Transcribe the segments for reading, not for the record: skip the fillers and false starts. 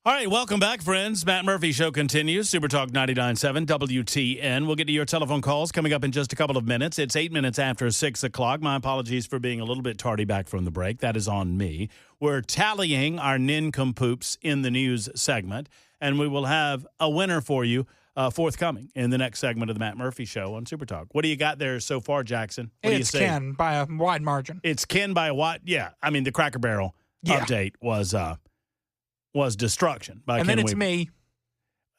All right, welcome back, friends. Matt Murphy Show continues. Super Talk 99.7 WTN. We'll get to your telephone calls coming up in just a couple of minutes. It's 8 minutes after 6 o'clock. My apologies for being a little bit tardy back from the break. That is on me. We're tallying our nincompoops in the news segment, and we will have a winner for you forthcoming in the next segment of the Matt Murphy Show on Super Talk. What do you got there so far, Jackson? What do you say? It's Ken by a wide margin. It's Ken by a wide, yeah. I mean, the Cracker Barrel update was destruction by Ken And then it's Weaver. me.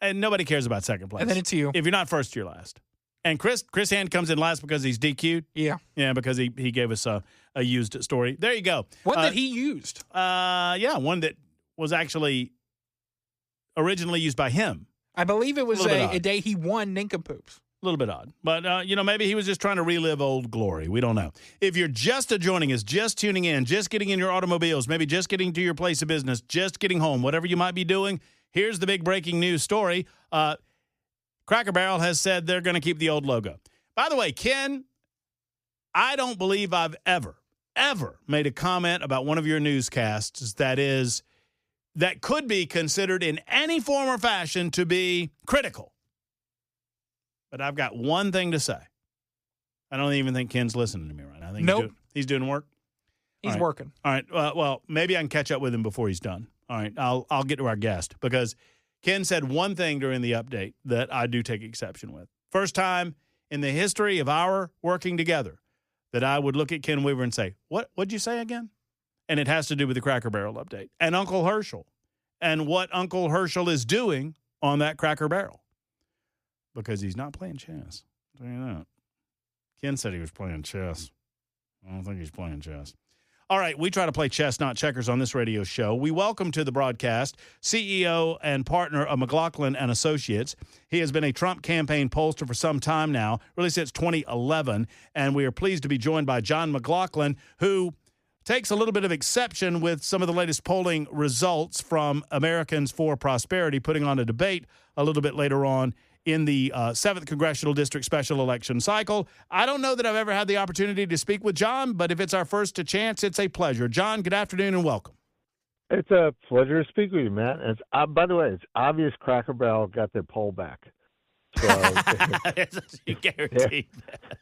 And nobody cares about second place. And then it's you. If you're not first, you're last. And Chris Hand comes in last because he's DQ'd. Yeah. Yeah, because he gave us a used story. There you go. One that he used. Yeah, one that was actually originally used by him. I believe it was A a day he won Nincompoops. A little bit odd. But, maybe he was just trying to relive old glory. We don't know. If you're just joining us, just tuning in, just getting in your automobiles, maybe just getting to your place of business, just getting home, whatever you might be doing, here's the big breaking news story. Cracker Barrel has said they're going to keep the old logo. By the way, Ken, I don't believe I've ever made a comment about one of your newscasts that could be considered in any form or fashion to be critical. But I've got one thing to say. I don't even think Ken's listening to me right now. I think he's doing work. He's working. All right. Well, maybe I can catch up with him before he's done. All right. I'll get to our guest because Ken said one thing during the update that I do take exception with. First time in the history of our working together that I would look at Ken Weaver and say, what'd you say again? And it has to do with the Cracker Barrel update and Uncle Herschel and what Uncle Herschel is doing on that Cracker Barrel. Because he's not playing chess. I'll tell you that. Ken said he was playing chess. I don't think he's playing chess. All right, we try to play chess, not checkers, on this radio show. We welcome to the broadcast CEO and partner of McLaughlin and Associates. He has been a Trump campaign pollster for some time now, really since 2011, and we are pleased to be joined by John McLaughlin, who takes a little bit of exception with some of the latest polling results from Americans for Prosperity, putting on a debate a little bit later on in the 7th Congressional District special election cycle. I don't know that I've ever had the opportunity to speak with John, but if it's our first chance, it's a pleasure. John, good afternoon and welcome. It's a pleasure to speak with you, Matt. And by the way, it's obvious Cracker Barrel got their poll back. So you guarantee that.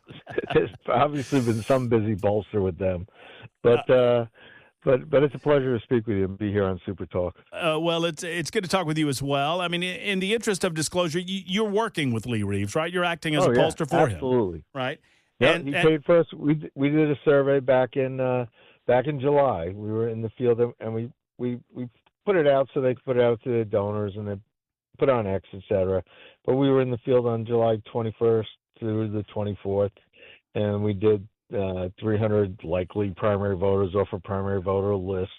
There's obviously been some busy bolster with them. But it's a pleasure to speak with you and be here on Super Talk. Well, it's good to talk with you as well. I mean, in the interest of disclosure, you're working with Lee Reeves, right? You're acting as a pollster for him. Absolutely. Right? Yeah, he paid for us. We did a survey back in July. We were in the field, and we put it out so they could put it out to the donors, and they put on X, etc. But we were in the field on July 21st through the 24th, and we did 300 likely primary voters off a primary voter list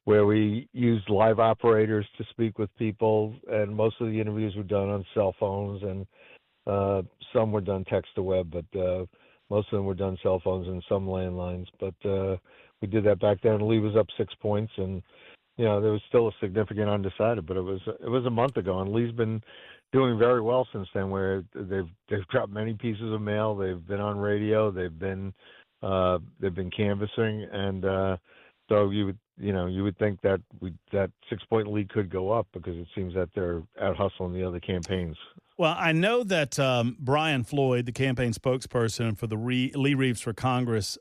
where we used live operators to speak with people, and most of the interviews were done on cell phones, and some were done text to web, but most of them were done cell phones and some landlines. But we did that back then. Lee was up 6 points, and there was still a significant undecided, but it was a month ago, and Lee's been doing very well since then, where they've dropped many pieces of mail, they've been on radio, they've been canvassing, and so you would think that that 6 point lead could go up because it seems that they're out hustling the other campaigns. Well, I know that Brian Floyd, the campaign spokesperson for the Lee Reeves for Congress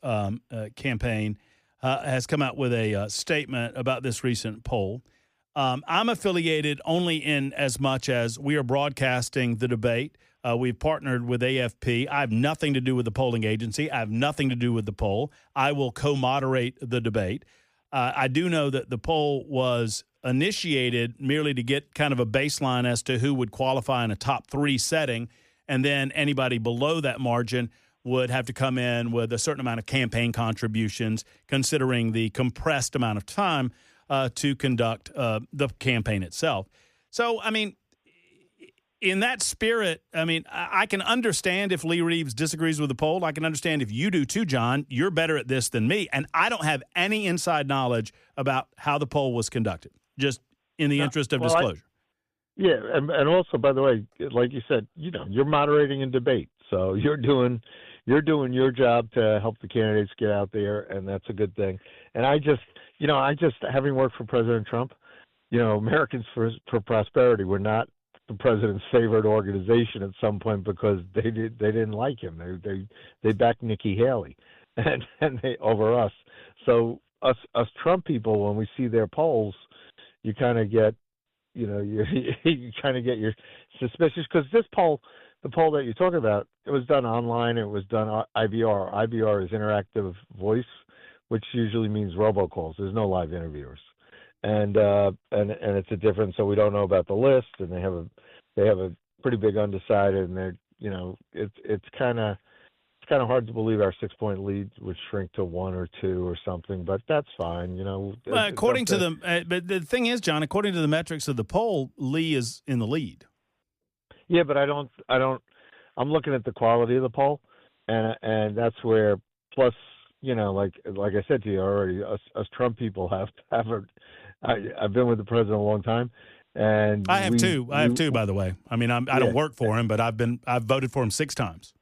campaign, has come out with a statement about this recent poll. I'm affiliated only in as much as we are broadcasting the debate. We've partnered with AFP. I have nothing to do with the polling agency. I have nothing to do with the poll. I will co-moderate the debate. I do know that the poll was initiated merely to get kind of a baseline as to who would qualify in a top 3 setting, and then anybody below that margin would have to come in with a certain amount of campaign contributions, considering the compressed amount of time to conduct the campaign itself. So, I mean, in that spirit, I mean, I can understand if Lee Reeves disagrees with the poll. I can understand if you do too, John. You're better at this than me, and I don't have any inside knowledge about how the poll was conducted, just in the interest of disclosure. And also, by the way, like you said, you're moderating a debate, so you're doing your job to help the candidates get out there, and that's a good thing. And I just having worked for President Trump, Americans for Prosperity were not the president's favorite organization at some point because they didn't like him. They backed Nikki Haley, and they over us. So us Trump people, when we see their polls, you kind of get, you kind of get your suspicious, because the poll that you're talking about, it was done online. It was done IVR. IVR is interactive voice, which usually means robocalls. There's no live interviewers. And it's a difference. So we don't know about the list, and they have a pretty big undecided, and they're it's kind of hard to believe our 6-point lead would shrink to 1 or 2 or something, but that's fine. Well, according to but the thing is, John, according to the metrics of the poll, Lee is in the lead. Yeah, but I don't. I'm looking at the quality of the poll, and that's where. Plus, like I said to you already, us Trump people have. I've been with the president a long time, and I have too. I have too, by the way. I mean, I don't work for him, but I've voted for him 6 times.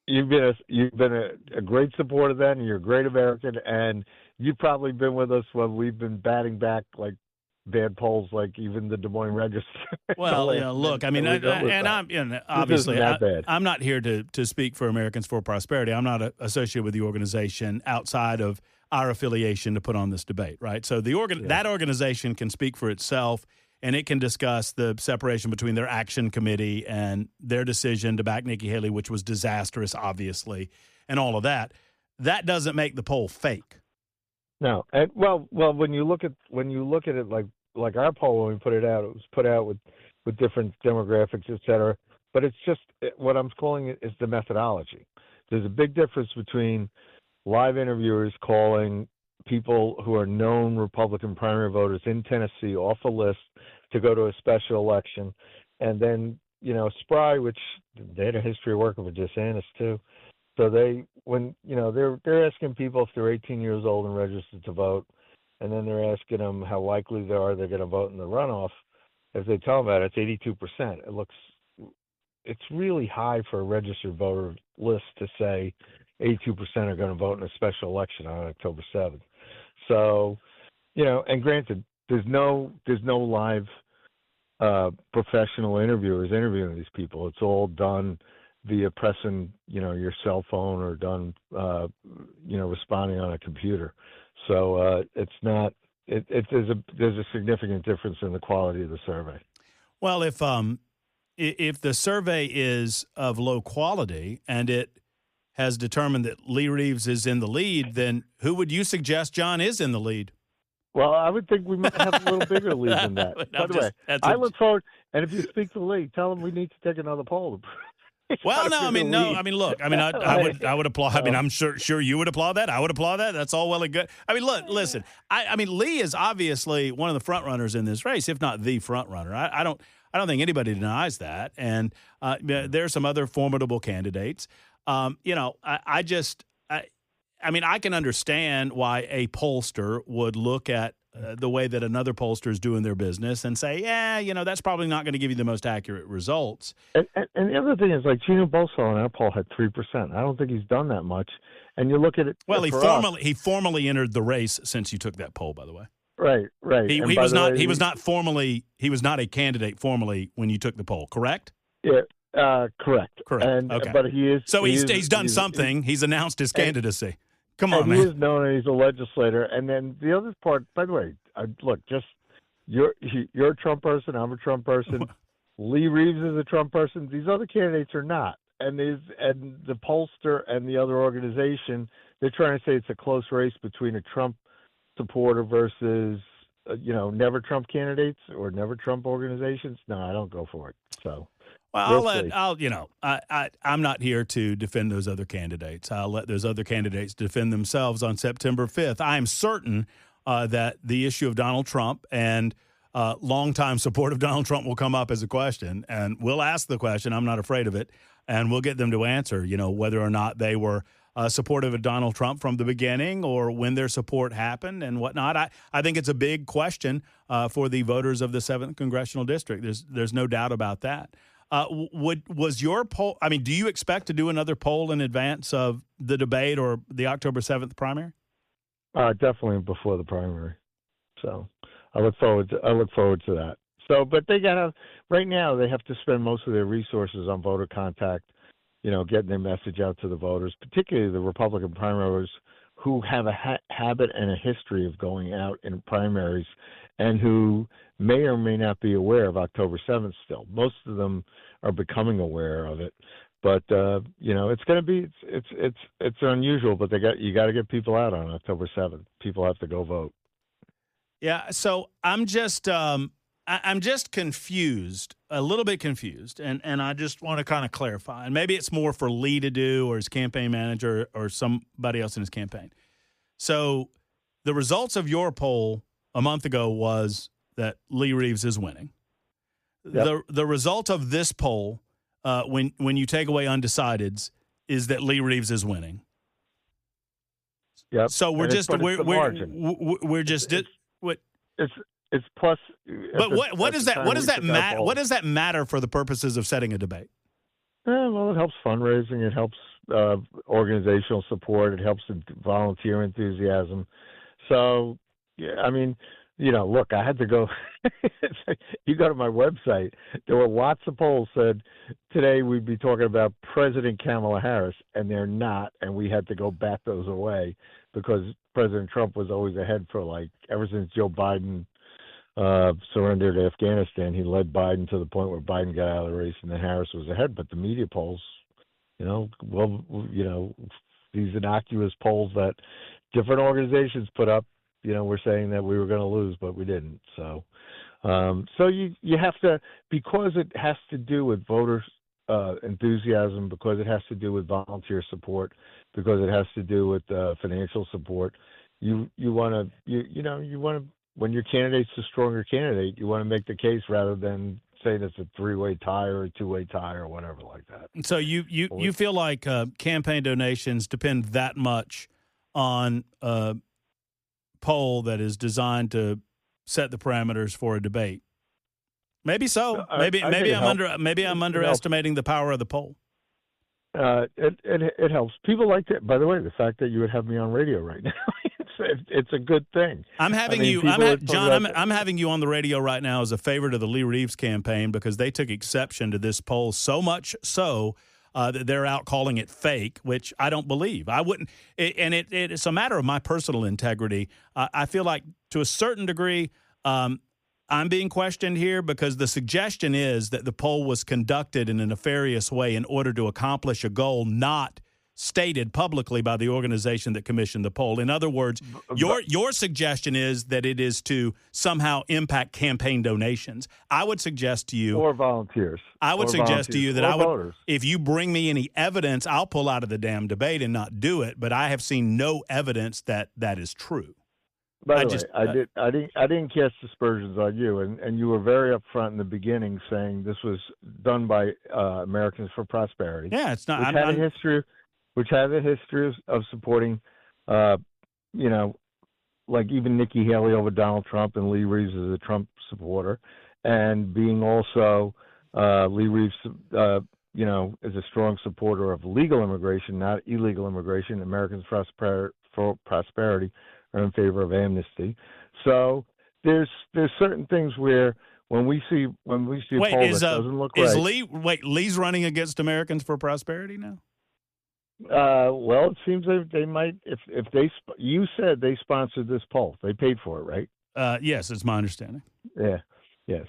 You've been a great supporter then, and you're a great American, and you've probably been with us when we've been batting back like bad polls, like even the Des Moines Register. Well, look, I mean, obviously, I'm not here to speak for Americans for Prosperity. I'm not associated with the organization outside of our affiliation to put on this debate, right? So that organization can speak for itself, and it can discuss the separation between their action committee and their decision to back Nikki Haley, which was disastrous, obviously, and all of that. That doesn't make the poll fake. No, and well, when you look at it like our poll, when we put it out, it was put out with different demographics, et cetera. But it's just what I'm calling it is the methodology. There's a big difference between live interviewers calling people who are known Republican primary voters in Tennessee off a list to go to a special election, and then Spry, which they had a history of working with DeSantis too. So they're asking people if they're 18 years old and registered to vote, and then they're asking them how likely they're going to vote in the runoff. If they tell them that, it's 82%. It's really high for a registered voter list to say 82% are going to vote in a special election on October 7th. So, and granted, there's no live professional interviewers interviewing these people. It's all done via pressing, your cell phone, or done, responding on a computer. So it's not. There's a significant difference in the quality of the survey. Well, if the survey is of low quality and it has determined that Lee Reeves is in the lead, then who would you suggest, John, is in the lead? Well, I would think we might have a little bigger lead than that. By the way, I look forward, and if you speak to Lee, tell him we need to take another poll. Well, no, I mean, look, I mean, I would applaud. I mean, I'm sure you would applaud that. I would applaud that. That's all well and good. I mean, look, listen. I mean, Lee is obviously one of the front runners in this race, if not the front runner. I don't think anybody denies that. And there are some other formidable candidates. I mean, I can understand why a pollster would look at the way that another pollster is doing their business and say, that's probably not going to give you the most accurate results. And the other thing is, like, Gino Bolsonaro in our poll had 3%. I don't think he's done that much. And you look at it. Well, he formally entered the race since you took that poll, by the way. Right. He was not a candidate formally when you took the poll, correct? Yeah, correct. And, okay. But he is. So he's done something. He's announced his candidacy. Come on, man. He is known, and he's a legislator. And then the other part, by the way, look, just you're a Trump person. I'm a Trump person. Lee Reeves is a Trump person. These other candidates are not. And the pollster and the other organization, they're trying to say it's a close race between a Trump supporter versus never Trump candidates or never Trump organizations. No, I don't go for it. So. Well, I'm not here to defend those other candidates. I'll let those other candidates defend themselves on September 5th. I am certain that the issue of Donald Trump and longtime support of Donald Trump will come up as a question, and we'll ask the question. I'm not afraid of it, and we'll get them to answer, whether or not they were supportive of Donald Trump from the beginning or when their support happened and whatnot. I think it's a big question for the voters of the 7th Congressional District. There's no doubt about that. Was your poll? I mean, do you expect to do another poll in advance of the debate or the October 7th primary? Definitely before the primary. So I look forward to that. So, but right now they have to spend most of their resources on voter contact, getting their message out to the voters, particularly the Republican primaries who have a habit and a history of going out in primaries and who may or may not be aware of October 7th still. Most of them are becoming aware of it. But it's going to be it's unusual, but you got to get people out on October 7th. People have to go vote. Yeah, so I'm just confused, a little bit confused, and I just want to kind of clarify. And maybe it's more for Lee to do, or his campaign manager, or somebody else in his campaign. So the results of your poll a month ago was that Lee Reeves is winning. Yep. The result of this poll, when you take away undecideds, is that Lee Reeves is winning. Yep. So we're just It's plus. But what does that matter for the purposes of setting a debate? Well, it helps fundraising. It helps organizational support. It helps volunteer enthusiasm. So, yeah, I mean, look, I had to go. You go to my website. There were lots of polls said today we'd be talking about President Kamala Harris, and they're not. And we had to go bat those away because President Trump was always ahead for ever since Joe Biden surrendered Afghanistan. He led Biden to the point where Biden got out of the race, and then Harris was ahead. But the media polls, these innocuous polls that different organizations put up, we're saying that we were going to lose, but we didn't. So, you have to, because it has to do with voter enthusiasm, because it has to do with volunteer support, because it has to do with financial support. You want to. When your candidate's a stronger candidate, you want to make the case rather than saying it's a three-way tie or a two-way tie or whatever like that. So you feel like campaign donations depend that much on a poll that is designed to set the parameters for a debate? Maybe so. Maybe I'm underestimating the power of the poll. It helps. People like that. By the way, the fact that you would have me on radio right now. It's a good thing. I'm having you on the radio right now as a favorite of the Lee Reeves campaign because they took exception to this poll so much so that they're out calling it fake, which I don't believe. I wouldn't. It's a matter of my personal integrity. I feel like to a certain degree I'm being questioned here because the suggestion is that the poll was conducted in a nefarious way in order to accomplish a goal not stated publicly by the organization that commissioned the poll. In other words, your suggestion is that it is to somehow impact campaign donations. I would suggest to you, or volunteers. I would suggest to you that voters. If you bring me any evidence, I'll pull out of the damn debate and not do it. But I have seen no evidence that that is true. By the way, I didn't cast aspersions on you, and you were very upfront in the beginning saying this was done by Americans for Prosperity. Yeah, it's not. Which has a history of supporting, like even Nikki Haley over Donald Trump, and Lee Reeves is a Trump supporter, and being also Lee Reeves, is a strong supporter of legal immigration, not illegal immigration. Americans for Prosperity are in favor of amnesty. So there's certain things where when we see a poll that doesn't look right. Lee's running against Americans for Prosperity now? Well, it seems they might. If you said they sponsored this poll, they paid for it, right? Yes, it's my understanding. Yeah.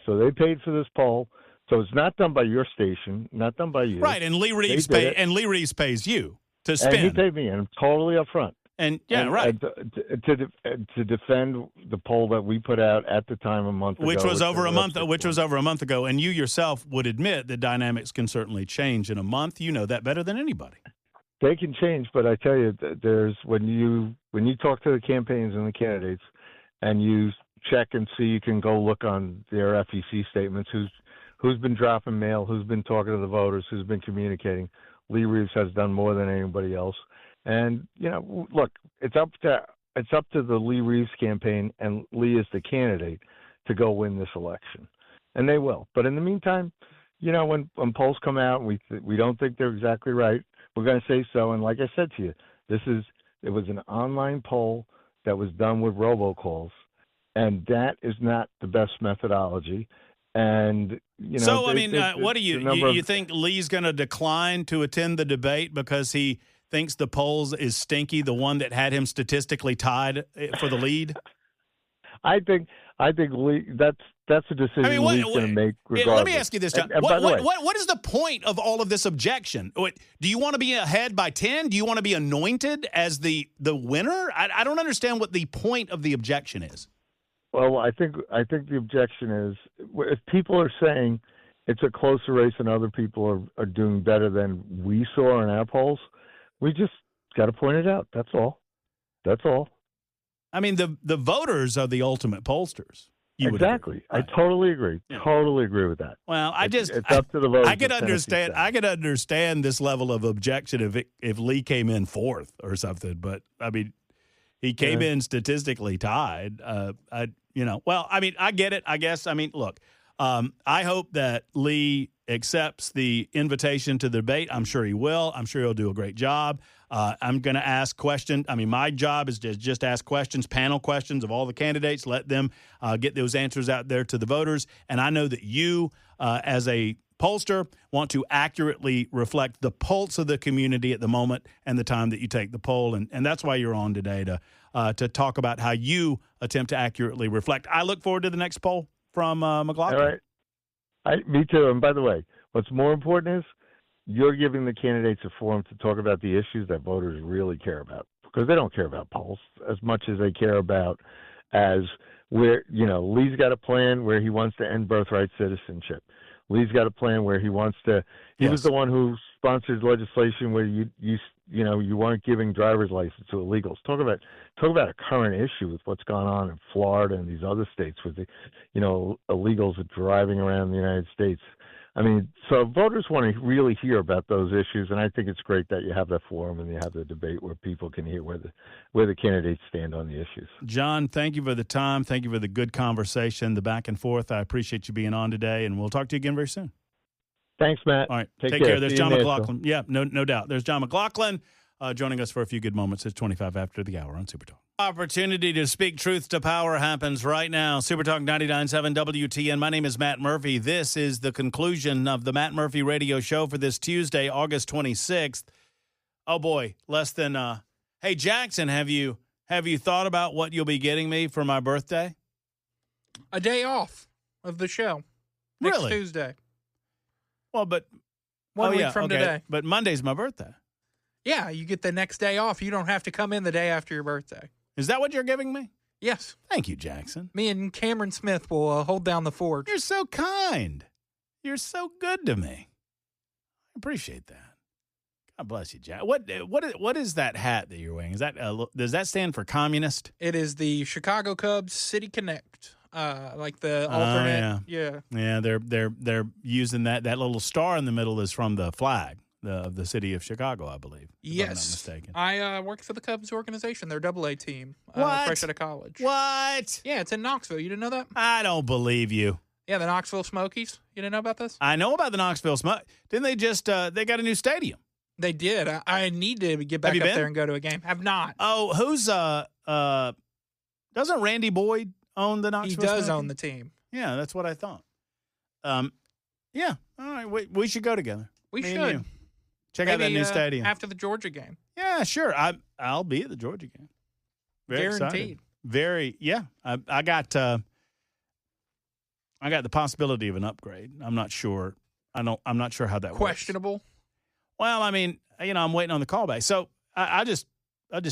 So they paid for this poll. So it's not done by your station, not done by you. Right, and Lee Reeves pays you to spin. And he paid me, and I'm totally upfront. And right. To defend the poll that we put out at the time a month ago, which was over a month ago, and you yourself would admit that dynamics can certainly change in a month. You know that better than anybody. They can change, but I tell you, there's when you talk to the campaigns and the candidates, and you check and see, you can go look on their FEC statements. Who's been dropping mail? Who's been talking to the voters? Who's been communicating? Lee Reeves has done more than anybody else. And look, it's up to the Lee Reeves campaign, and Lee is the candidate to go win this election, and they will. But in the meantime, when polls come out, and we don't think they're exactly right, we're going to say so. And like I said to you, it was an online poll that was done with robocalls, and that is not the best methodology. And so, what do you think Lee's going to decline to attend the debate because he thinks the polls is stinky, the one that had him statistically tied for the lead? I think Lee, that's a decision Lee's going to make regardless. Let me ask you this, John. What is the point of all of this objection? Do you want to be ahead by 10? Do you want to be anointed as the winner? I don't understand what the point of the objection is. Well, I think the objection is if people are saying it's a closer race and other people are doing better than we saw in our polls, we just got to point it out. That's all. That's all. I mean, the voters are the ultimate pollsters. Exactly. Right. I totally agree. Yeah. Totally agree with that. Well, it's up to the voters. I could understand this level of objection if Lee came in fourth or something, but I mean, he came in statistically tied. I get it, I guess. I mean, look, I hope that Lee accepts the invitation to the debate. I'm sure he will. I'm sure he'll do a great job. I'm going to ask questions. I mean, my job is to just ask questions, panel questions of all the candidates, let them get those answers out there to the voters. And I know that you, as a pollster, want to accurately reflect the pulse of the community at the moment and the time that you take the poll. And that's why you're on today to talk about how you attempt to accurately reflect. I look forward to the next poll from McLaughlin. All right. Me too. And by the way, what's more important is you're giving the candidates a forum to talk about the issues that voters really care about, because they don't care about polls as much as they care about as where, Lee's got a plan where he wants to end birthright citizenship. Lee's got a plan where he wants to. He was the one who sponsored legislation where you weren't giving driver's license to illegals. Talk about a current issue with what's gone on in Florida and these other states with the, illegals driving around the United States. I mean, so voters want to really hear about those issues, and I think it's great that you have that forum and you have the debate where people can hear where the candidates stand on the issues. John, thank you for the time. Thank you for the good conversation, the back and forth. I appreciate you being on today, and we'll talk to you again very soon. Thanks, Matt. All right, take care. There's John McLaughlin. Yeah, no doubt. There's John McLaughlin joining us for a few good moments. It's 25 after the hour on Super Talk. Opportunity to speak truth to power happens right now. Super Talk 99.7 WTN. My name is Matt Murphy. This is the conclusion of the Matt Murphy radio show for this Tuesday, August 26th. Oh boy, less than. Hey Jackson, have you thought about what you'll be getting me for my birthday? A day off of the show. Next Tuesday. Well, but 1 week from today. But Monday's my birthday. Yeah, you get the next day off. You don't have to come in the day after your birthday. Is that what you're giving me? Yes. Thank you, Jackson. Me and Cameron Smith will hold down the fort. You're so kind. You're so good to me. I appreciate that. God bless you, Jack. What is that hat that you're wearing? Is that does that stand for communist? It is the Chicago Cubs City Connect. Like the alternate. Yeah, they're using that little star in the middle is from the flag of the city of Chicago, I believe. Yes. If I'm not mistaken. I worked for the Cubs organization, their AA team. What? Fresh out of college. What? Yeah, it's in Knoxville. You didn't know that? I don't believe you. Yeah, the Knoxville Smokies. You didn't know about this? I know about the Knoxville Smokies. Didn't they just they got a new stadium? They did. I need to get back up there and go to a game. Have not. Oh, who's doesn't Randy Boyd own the Knoxville Smokies? He does own the team. Yeah, that's what I thought. Yeah. All right, we should go together. We should. Check out that new stadium. After the Georgia game. Yeah, sure. I'll be at the Georgia game. Very Guaranteed. Excited. I got the possibility of an upgrade. I'm not sure. I'm not sure how that Questionable. works. Well, I mean, I'm waiting on the callback. So I'll just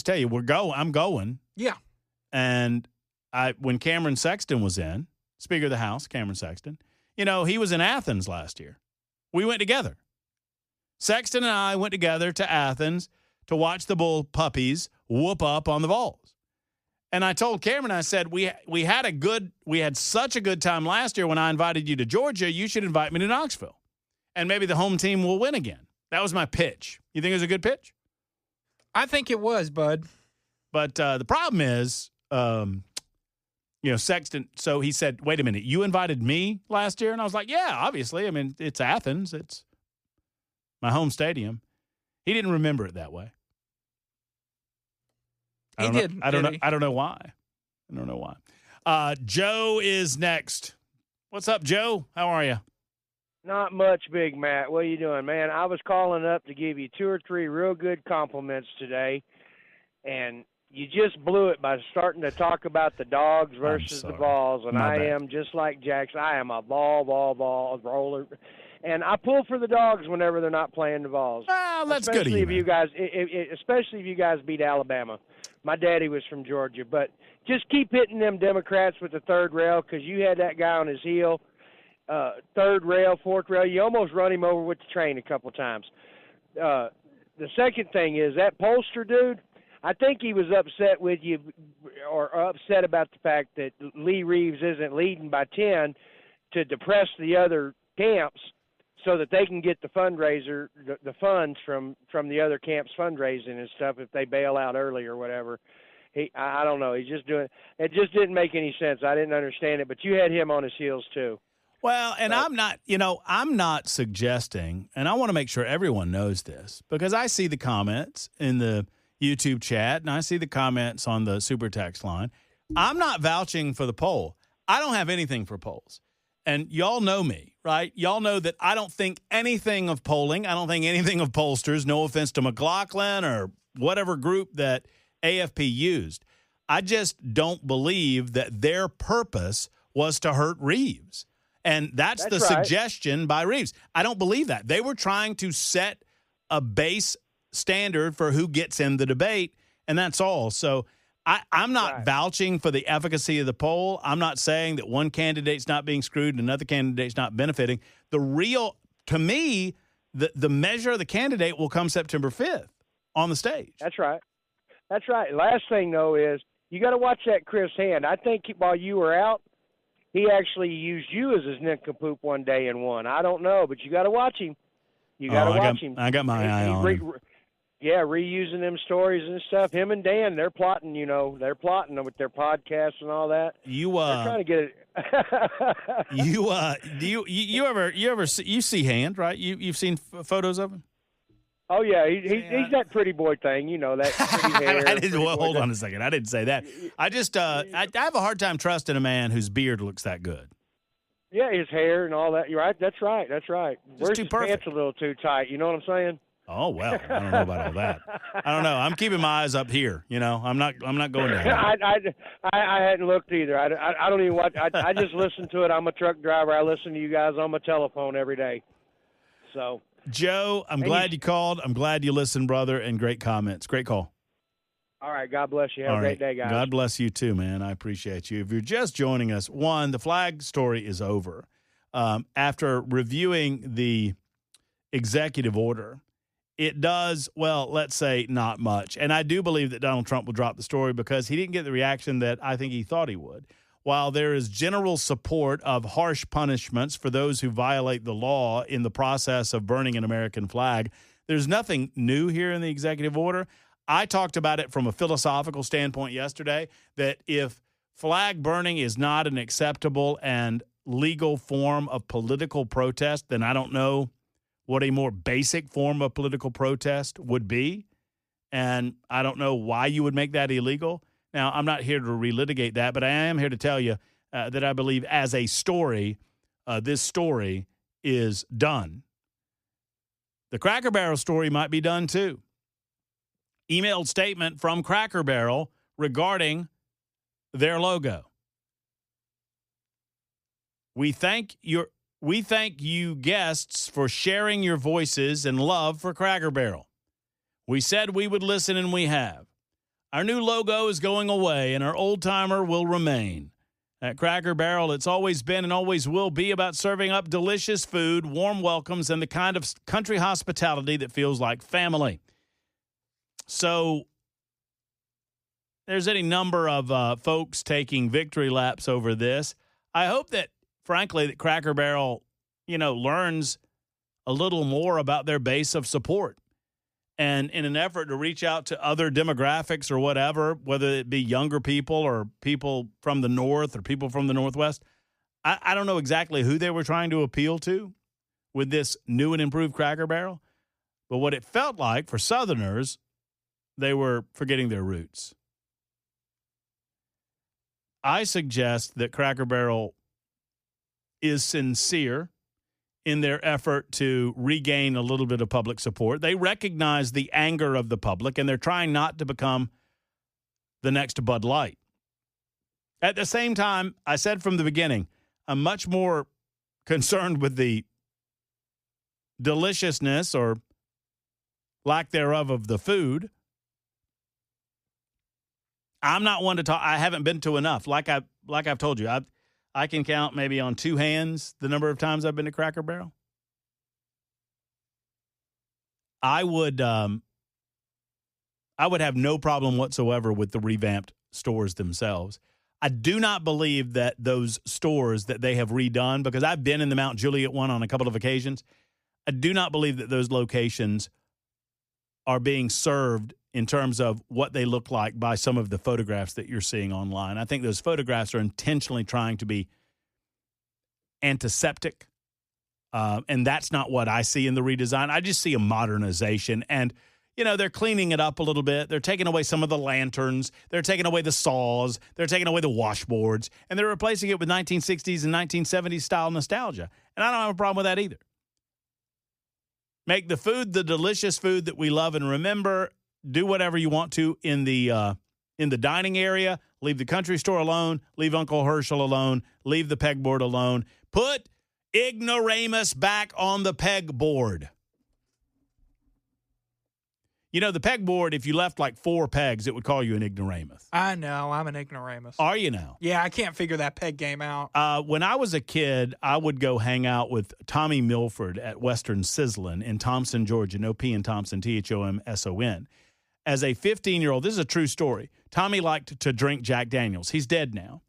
tell you, I'm going. Yeah. And when Cameron Sexton was in, Speaker of the House, Cameron Sexton, he was in Athens last year. We went together. Sexton and I went together to Athens to watch the Bull Puppies whoop up on the Vols. And I told Cameron, I said, we had such a good time last year when I invited you to Georgia. You should invite me to Knoxville. And maybe the home team will win again. That was my pitch. You think it was a good pitch? I think it was, bud. But the problem is, Sexton, so he said, wait a minute, you invited me last year? And I was like, yeah, obviously. I mean, it's Athens. It's my home stadium. He didn't remember it that way. I don't know why. I don't know why. Joe is next. What's up, Joe? How are you? Not much, Big Matt. What are you doing, man? I was calling up to give you 2 or 3 real good compliments today, and you just blew it by starting to talk about the dogs versus the balls. And I am just like Jackson. I am a ball roller, and I pull for the dogs whenever they're not playing the balls. Well, that's especially good. If you guys, especially if you guys beat Alabama. My daddy was from Georgia, but just keep hitting them Democrats with the third rail because you had that guy on his heel. Third rail, fourth rail, you almost run him over with the train a couple times. The second thing is that pollster dude, I think he was upset with you or upset about the fact that Lee Reeves isn't leading by 10 to depress the other camps so that they can get the fundraiser, the funds from the other camps fundraising and stuff if they bail out early or whatever. I don't know. He's just doing it. Just didn't make any sense. I didn't understand it, but you had him on his heels too. Well, and I'm not suggesting, and I want to make sure everyone knows this because I see the comments in the YouTube chat and I see the comments on the super text line. I'm not vouching for the poll. I don't have anything for polls. And y'all know me, right? Y'all know that I don't think anything of polling. I don't think anything of pollsters. No offense to McLaughlin or whatever group that AFP used. I just don't believe that their purpose was to hurt Reeves. And that's the right. suggestion by Reeves. I don't believe that. They were trying to set a base standard for who gets in the debate, and that's all. So I'm not right. vouching for the efficacy of the poll. I'm not saying that one candidate's not being screwed and another candidate's not benefiting. To me, the measure of the candidate will come September 5th on the stage. That's right. That's right. Last thing, though, is you got to watch that Chris Hand. I think while you were out, he actually used you as his nincompoop one day and won. I don't know, but you got to watch him. You got to watch him. I got my eye on him. Yeah, reusing them stories and stuff. Him and Dan, they're plotting. They're plotting with their podcasts and all that. They're trying to get it. You see Hand, right? You've seen photos of him. Oh yeah, he's that pretty boy thing. That pretty hair. Hold on a second. I didn't say that. I just I have a hard time trusting a man whose beard looks that good. Yeah, his hair and all that. You're right. That's right. Where's his pants a little too tight? You know what I'm saying? Oh well, I don't know about all that. I don't know. I'm keeping my eyes up here. I'm not going down. I hadn't looked either. I don't even watch. I just listen to it. I'm a truck driver. I listen to you guys on my telephone every day. So. Joe, I'm glad you called. I'm glad you listened, brother, and great comments. Great call. All right. God bless you. Have a great day, guys. God bless you too, man. I appreciate you. If you're just joining us, the flag story is over. After reviewing the executive order, it does, let's say not much. And I do believe that Donald Trump will drop the story because he didn't get the reaction that I think he thought he would. While there is general support of harsh punishments for those who violate the law in the process of burning an American flag, there's nothing new here in the executive order. I talked about it from a philosophical standpoint yesterday, that if flag burning is not an acceptable and legal form of political protest, then I don't know what a more basic form of political protest would be. And I don't know why you would make that illegal. Now, I'm not here to relitigate that, but I am here to tell you that I believe as a story, this story is done. The Cracker Barrel story might be done too. Emailed statement from Cracker Barrel regarding their logo. We thank you guests for sharing your voices and love for Cracker Barrel. We said we would listen, and we have. Our new logo is going away, and our old-timer will remain. At Cracker Barrel, it's always been and always will be about serving up delicious food, warm welcomes, and the kind of country hospitality that feels like family. So there's any number of folks taking victory laps over this. I hope that, frankly, that Cracker Barrel, learns a little more about their base of support. And in an effort to reach out to other demographics or whatever, whether it be younger people or people from the North or people from the Northwest, I don't know exactly who they were trying to appeal to with this new and improved Cracker Barrel. But what it felt like for Southerners, they were forgetting their roots. I suggest that Cracker Barrel is sincere in their effort to regain a little bit of public support. They recognize the anger of the public, and they're trying not to become the next Bud Light. At the same time, I said from the beginning, I'm much more concerned with the deliciousness or lack thereof of the food. I'm not one to talk. I haven't been to enough. Like I've told you, I can count maybe on two hands the number of times I've been to Cracker Barrel. I would have no problem whatsoever with the revamped stores themselves. I do not believe that those stores that they have redone, because I've been in the Mount Juliet one on a couple of occasions, I do not believe that those locations are being served in terms of what they look like by some of the photographs that you're seeing online. I think those photographs are intentionally trying to be antiseptic, and that's not what I see in the redesign. I just see a modernization, and they're cleaning it up a little bit. They're taking away some of the lanterns. They're taking away the saws. They're taking away the washboards, and they're replacing it with 1960s and 1970s style nostalgia. And I don't have a problem with that either. Make the food the delicious food that we love and remember. Do whatever you want to in the dining area. Leave the country store alone. Leave Uncle Herschel alone. Leave the pegboard alone. Put ignoramus back on the pegboard. The pegboard, if you left like 4 pegs, it would call you an ignoramus. I know. I'm an ignoramus. Are you now? Yeah, I can't figure that peg game out. When I was a kid, I would go hang out with Tommy Milford at Western Sizzlin' in Thompson, Georgia. No P in Thompson, Thomson. As a 15-year-old, this is a true story. Tommy liked to drink Jack Daniels. He's dead now.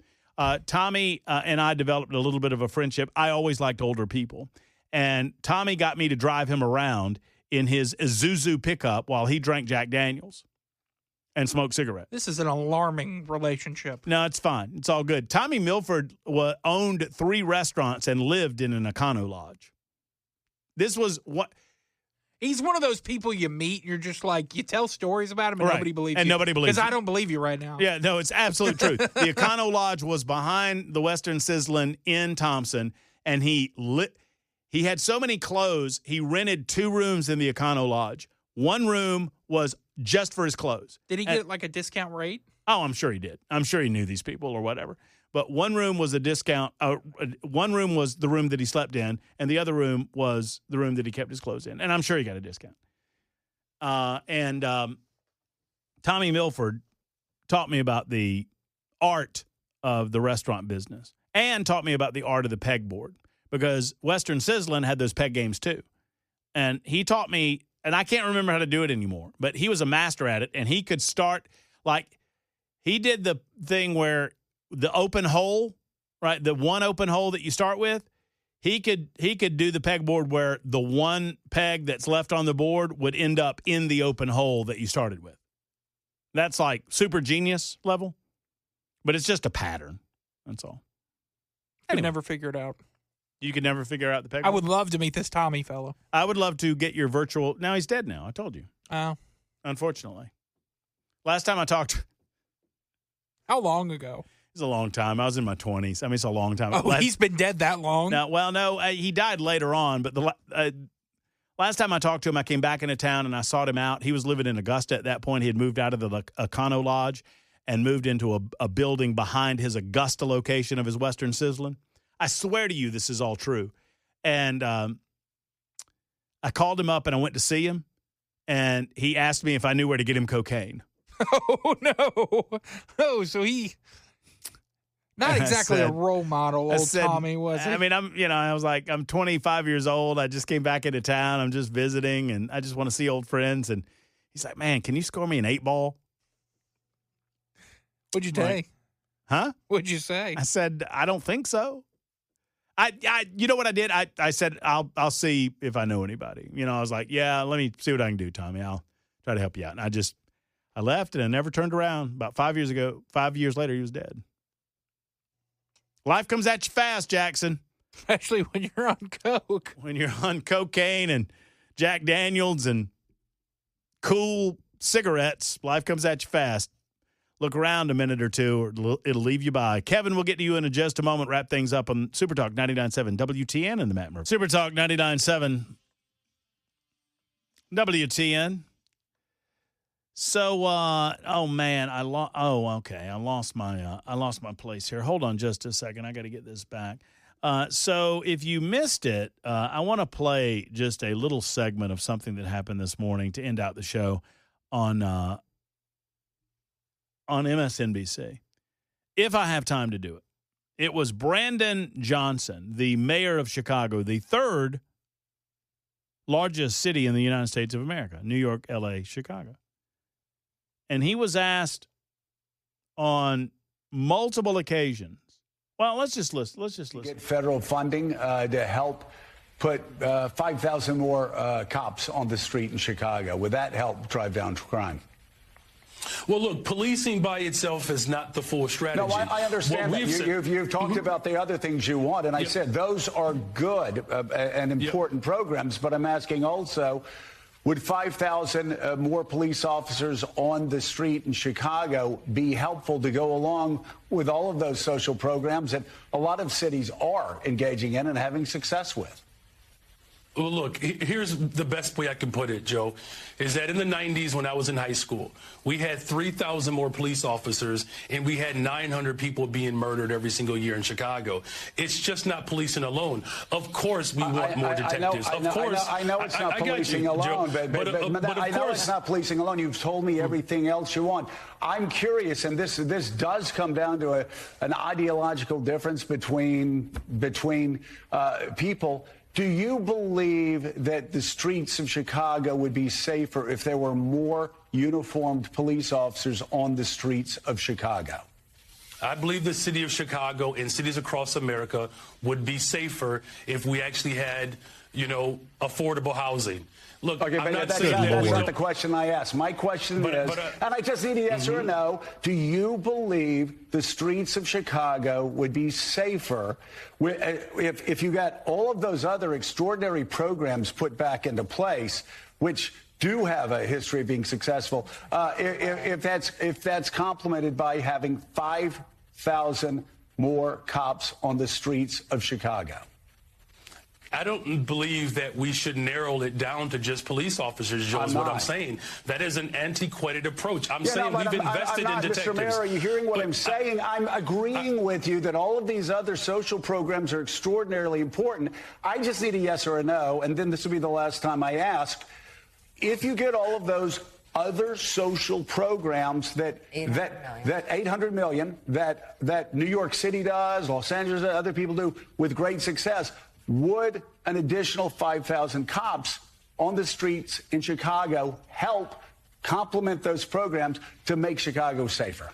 Tommy and I developed a little bit of a friendship. I always liked older people. And Tommy got me to drive him around in his Isuzu pickup while he drank Jack Daniels and smoked cigarettes. This is an alarming relationship. No, it's fine. It's all good. Tommy Milford owned 3 restaurants and lived in an Econo Lodge. This was what... He's one of those people you meet, and you're just like, you tell stories about him, and right. Nobody believes you. And nobody believes you. Because I don't believe you right now. Yeah, no, it's absolute truth. The Econo Lodge was behind the Western Sizzlin' in Thompson, and he had so many clothes, he rented 2 rooms in the Econo Lodge. One room was just for his clothes. Did he get like a discount rate? Oh, I'm sure he did. I'm sure he knew these people or whatever. But one room was a discount. One room was the room that he slept in, and the other room was the room that he kept his clothes in. And I'm sure he got a discount. Tommy Milford taught me about the art of the restaurant business and taught me about the art of the pegboard, because Western Sizzlin' had those peg games too. And he taught me, and I can't remember how to do it anymore, but he was a master at it, and he could start, like, he did the thing where the open hole, right, the one open hole that you start with, he could do the pegboard where the one peg that's left on the board would end up in the open hole that you started with. That's like super genius level, but it's just a pattern. That's all. I never figure it out. You could never figure out the pegboard? I would love to meet this Tommy fellow. I would love to get your virtual. Now he's dead now. I told you. Oh. Unfortunately. Last time I talked. How long ago? It was a long time. I was in my 20s. I mean, it's a long time. Oh, he's been dead that long? No, he died later on. But the last time I talked to him, I came back into town and I sought him out. He was living in Augusta at that point. He had moved out of the Econo Lodge and moved into a building behind his Augusta location of his Western Sizzlin'. I swear to you, this is all true. And I called him up and I went to see him. And he asked me if I knew where to get him cocaine. Oh, no. Oh, so he... Not exactly a role model, old Tommy, was he? I mean, I was like, I'm 25 years old. I just came back into town. I'm just visiting, and I just want to see old friends. And he's like, man, can you score me an 8-ball? What'd you say? Huh? What'd you say? I said, I don't think so. You know what I did? I said, I'll see if I know anybody. I was like, yeah, let me see what I can do, Tommy. I'll try to help you out. And I left, and I never turned around. About 5 years ago, 5 years later, he was dead. Life comes at you fast, Jackson. Especially when you're on coke. When you're on cocaine and Jack Daniels and cool cigarettes, life comes at you fast. look around a minute or two, or it'll leave you by. Kevin, we'll get to you in just a moment. Wrap things up on Super Talk 99.7 WTN and the Matt Murphy. Super Talk 99.7 WTN. So, oh man, I lost my place here. Hold on just a second. I got to get this back. So if you missed it, I want to play just a little segment of something that happened this morning to end out the show on MSNBC, if I have time to do it. It was Brandon Johnson, the mayor of Chicago, the third largest city in the United States of America, New York, L.A., Chicago. And he was asked on multiple occasions. Well, let's just listen. Get federal funding to help put 5,000 more cops on the street in Chicago. Would that help drive down crime? Well, look, policing by itself is not the full strategy. No, I understand that. You've talked about the other things you want, and I said those are good and important programs, but I'm asking also, would 5,000 more police officers on the street in Chicago be helpful to go along with all of those social programs that a lot of cities are engaging in and having success with? Well, look, here's the best way I can put it, Joe, is that in the 90s when I was in high school, we had 3,000 more police officers and we had 900 people being murdered every single year in Chicago. It's just not policing alone. Of course, we want more detectives. I know it's not policing alone, but I know it's not policing alone. You've told me everything else you want. I'm curious, and this does come down to an ideological difference between people. Do you believe that the streets of Chicago would be safer if there were more uniformed police officers on the streets of Chicago? I believe the city of Chicago and cities across America would be safer if we actually had, affordable housing. Look, okay, I'm but that's not the question I asked. My question is, and I just need a yes or a no, do you believe the streets of Chicago would be safer if you got all of those other extraordinary programs put back into place, which do have a history of being successful, if that's complemented by having 5,000 more cops on the streets of Chicago? I don't believe that we should narrow it down to just police officers, Joe, is what I'm saying. That is an antiquated approach. I'm saying we've invested in detectives. Mr. Mayor, are you hearing what I'm saying? I'm agreeing with you that all of these other social programs are extraordinarily important. I just need a yes or a no, and then this will be the last time I ask. If you get all of those other social programs that 800 million that New York City does, Los Angeles, other people do with great success, would an additional 5,000 cops on the streets in Chicago help complement those programs to make Chicago safer?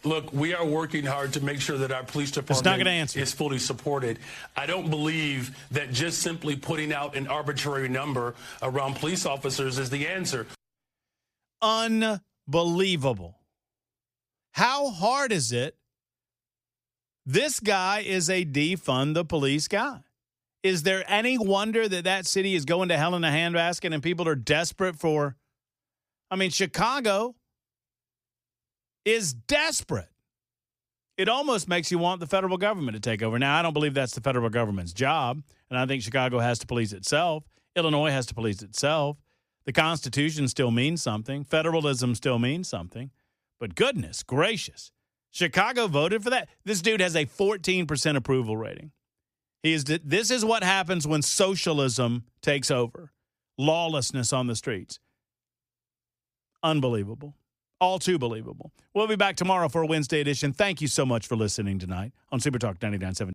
Look, we are working hard to make sure that our police department is fully supported. I don't believe that just simply putting out an arbitrary number around police officers is the answer. Unbelievable. How hard is it? This guy is a defund the police guy. Is there any wonder that city is going to hell in a handbasket and people are desperate for? I mean, Chicago is desperate. It almost makes you want the federal government to take over. Now, I don't believe that's the federal government's job, and I think Chicago has to police itself. Illinois has to police itself. The Constitution still means something. Federalism still means something. But goodness gracious, Chicago voted for that. This dude has a 14% approval rating. This is what happens when socialism takes over. Lawlessness on the streets. Unbelievable. All too believable. We'll be back tomorrow for a Wednesday edition. Thank you so much for listening tonight on Super Talk 99.7.